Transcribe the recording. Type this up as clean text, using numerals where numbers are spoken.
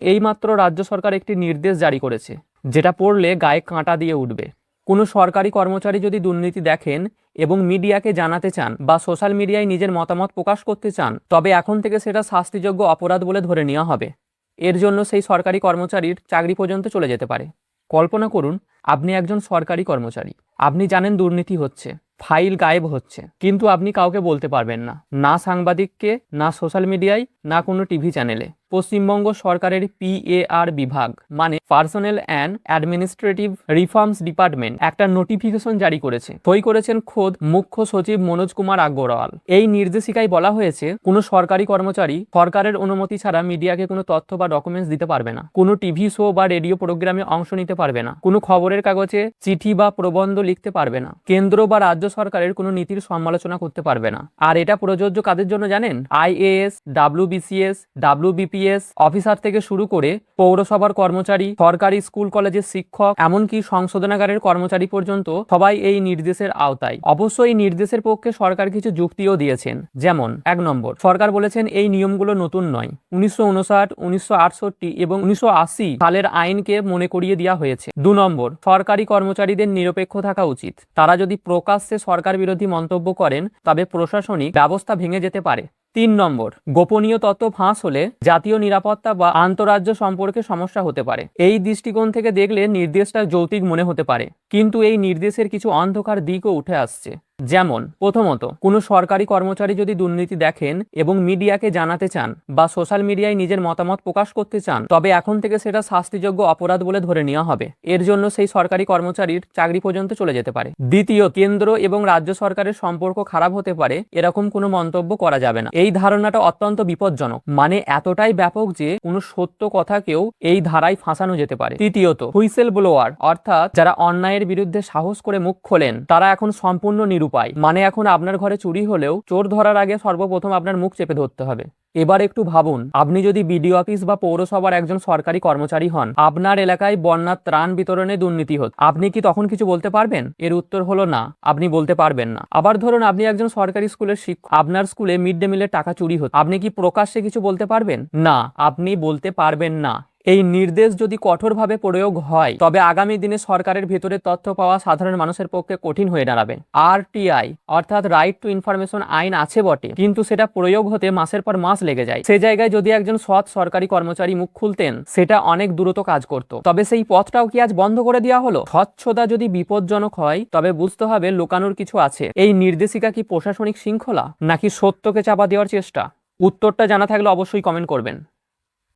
এইমাত্র রাজ্য সরকার একটি নির্দেশ জারি করেছে, যেটা পড়লে গায়ে কাঁটা দিয়ে উঠবে। কোনো সরকারি কর্মচারী যদি দুর্নীতি দেখেন এবং মিডিয়াকে জানাতে চান বা সোশ্যাল মিডিয়ায় নিজের মতামত প্রকাশ করতে চান, তবে এখন থেকে সেটা শাস্তিযোগ্য অপরাধ বলে ধরে নেওয়া হবে। এর জন্য সেই সরকারি কর্মচারীর চাকরি পর্যন্ত চলে যেতে পারে। কল্পনা করুন, আপনি একজন সরকারি কর্মচারী, আপনি জানেন দুর্নীতি হচ্ছে, ফাইল গায়েব হচ্ছে, কিন্তু আপনি কাউকে বলতে পারবেন না, না সাংবাদিককে, না সোশ্যাল মিডিয়ায়, না কোনো টিভি চ্যানেলে। পশ্চিমবঙ্গ সরকারের PAR বিভাগ মানে personal and administrative reforms department একটা নোটিফিকেশন জারি করেছে। সই করেছেন খোদ মুখ্য সচিব মনোজ কুমার আগরওয়াল। এই নির্দেশিকায় বলা হয়েছে, কোনো সরকারি কর্মচারী সরকারের অনুমতি ছাড়া মিডিয়াকে কোনো তথ্য বা ডকুমেন্টস দিতে পারবে না, কোনো টিভি শো বা রেডিও প্রোগ্রামে অংশ নিতে পারবে না, কোনো খবরের কাগজে চিঠি বা প্রবন্ধ লিখতে পারবে না, কেন্দ্র বা রাজ্য সরকারের কোনো নীতির সমালোচনা করতে পারবে না। আর এটা প্রযোজ্য কাদের জন্য জানেন? IAS, WBCS, WBPS অফিসার থেকে শুরু করে পৌরসভার কর্মচারী, সরকারি স্কুল কলেজের শিক্ষক, এমনকি সংশোধনাগারের কর্মচারী পর্যন্ত সবাই এই নির্দেশের আওতায়। অবশ্যই এই নির্দেশের পক্ষে সরকার কিছু যুক্তিও দিয়েছেন। যেমন 1 নম্বর, সরকার বলেছেন এই নিয়মগুলো নতুন নয়, 1959, 1968 এবং 1980 সালের আইনকে মনে করিয়ে দেওয়া হয়েছে। 2 নম্বর, সরকারি কর্মচারীদের নিরপেক্ষ থাকা উচিত। তারা যদি প্রকাশ্যে সরকার বিরোধী মন্তব্য করেন তবে প্রশাসনিক ব্যবস্থা ভেঙে যেতে পারে। 3 নম্বর, গোপনীয় তথ্য ফাঁস হলে জাতীয় নিরাপত্তা বা আন্তঃরাজ্য সম্পর্কে সমস্যা হতে পারে। এই দৃষ্টিকোণ থেকে দেখলে নির্দেশটা যৌক্তিক মনে হতে পারে, কিন্তু এই নির্দেশের কিছু অন্ধকার দিকও উঠে আসছে। যেমন, প্রথমত, কোনো সরকারি কর্মচারী যদি দুর্নীতি দেখেন এবং মিডিয়াকে জানাতে চান বা সোশ্যাল মিডিয়ায় নিজের মতামত প্রকাশ করতে চান, তবে এখন থেকে সেটা শাস্তিযোগ্য অপরাধ বলে ধরে নেওয়া হবে। এর জন্য সেই সরকারি কর্মচারীর চাকরি পর্যন্ত চলে যেতে পারে। দ্বিতীয়, কেন্দ্র এবং রাজ্য সরকারের সম্পর্ক খারাপ হতে পারে এরকম কোনো মন্তব্য করা যাবে না। এই ধারণাটা অত্যন্ত বিপজ্জনক, মানে এতটাই ব্যাপক যে কোনো সত্য কথাকেও এই ধারায় ফাঁসানো যেতে পারে। তৃতীয়ত, হুইসেল ব্লোয়ার অর্থাৎ যারা অন্যায়ের বিরুদ্ধে সাহস করে মুখ খোলেন, তারা এখন সম্পূর্ণ নিরুপায়। মানে এখন আপনার ঘরে চুরি হলেও চোর ধরার আগে সর্বপ্রথম আপনার মুখ চেপে ধরতে হবে। এবার একটু ভাবুন, আপনি যদি বিডিও অফিস বা পৌরসভার একজন সরকারি কর্মচারী হন, আপনার এলাকায় বন্যার ত্রাণ বিতরণে দুর্নীতি হচ্ছে, আপনি কি তখন কিছু বলতে পারবেন? এর উত্তর হলো না, আপনি বলতে পারবেন না। আবার ধরুন, আপনি একজন সরকারি স্কুলের শিক্ষক, আপনার স্কুলে মিড ডে মিলের টাকা চুরি হচ্ছে, আপনি কি প্রকাশ্যে কিছু বলতে পারবেন? না, আপনি বলতে পারবেন না। এই নির্দেশ যদি কঠোরভাবে প্রয়োগ হয় তবে আগামী দিনে সরকারের ভেতরে তথ্য পাওয়া সাধারণ মানুষের পক্ষে কঠিন হয়ে দাঁড়াবে। RTI অর্থাৎ রাইট টু ইনফরমেশন আইন আছে বটে, কিন্তু সেটা প্রয়োগ হতে মাসের পর মাস লেগে যায়। সে জায়গায় যদি একজন সৎ সরকারি কর্মচারী মুখ খুলতেন, সেটা অনেক দ্রুত কাজ করত। তবে সেই পথটাও কি আজ বন্ধ করে দেওয়া হলো? স্বচ্ছতা যদি বিপজ্জনক হয় তবে বুঝতে হবে লুকানোর কিছু আছে। এই নির্দেশিকা কি প্রশাসনিক শৃঙ্খলা নাকি সত্যকে চাপা দেওয়ার চেষ্টা? উত্তরটা জানা থাকলে অবশ্যই কমেন্ট করবেন।